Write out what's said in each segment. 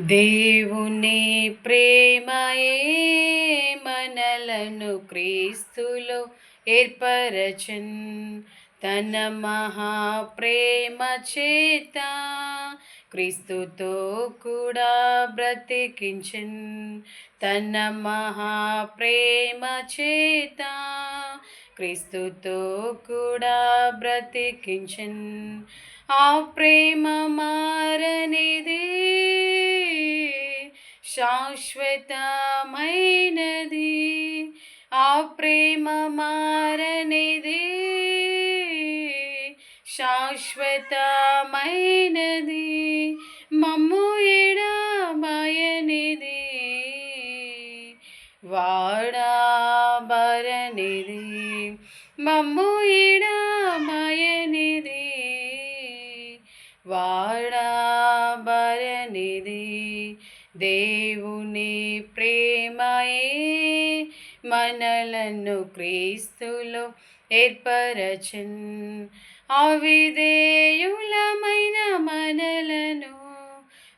దేవుని ప్రేమయే మనలను క్రీస్తులో ఏర్పరచన్, తన మహాప్రేమ చేత క్రీస్తుతో కూడా బ్రతికించన్. తన మహాప్రేమ చేత క్రీస్తుతో కూడా బ్రతికించన్. ఆ ప్రేమ మారనిది, శాశ్వతమైనది. ఆ ప్రేమ మారనిది, శాశ్వతమైనది. మమ్ము ఎడబాయనిది, వాడబారనిది. మమ్ము ఎడబాయనిది, వాడబారనిది. దేవుని ప్రేమయే మనలను క్రీస్తులో ఏర్పరచన్, అవిధేయులమైన మనలను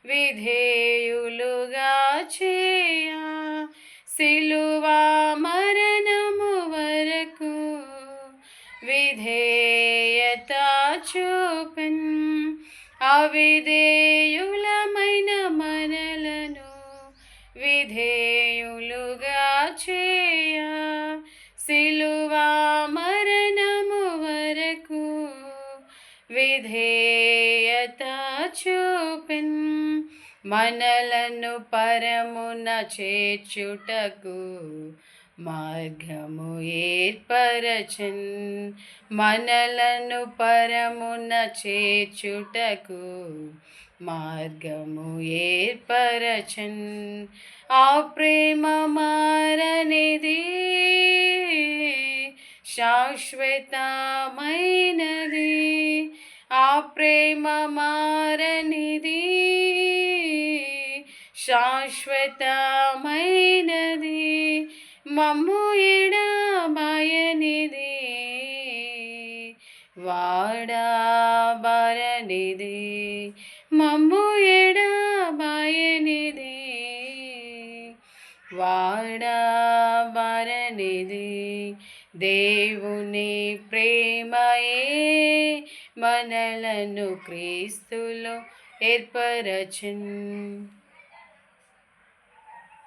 విధేయులుగా చేయ, సిలువ మరణము వరకు విధేయత చూపెన్. అవిధేయులమైన మనలను విధేయులుగా చేయ, సిలువ మరణము వరకు విధేయత చూపెన్. మనలను పరమున చేర్చుటకు మార్గము ఏర్పరచన్, మనలను పరమున చేర్చుటకు మార్గము ఏర్పరచన్. ఆ ప్రేమ మారనిది, శాశ్వతమైనది. ఆ ప్రేమ మారనిది, శాశ్వతమైనది. మమ్ము ఎడబాయనిది, వాడబారనిది. మమ్ము ఎడబాయనిది, వాడబారనిది. దేవుని ప్రేమయే మనలను క్రీస్తులో ఏర్పరచన్.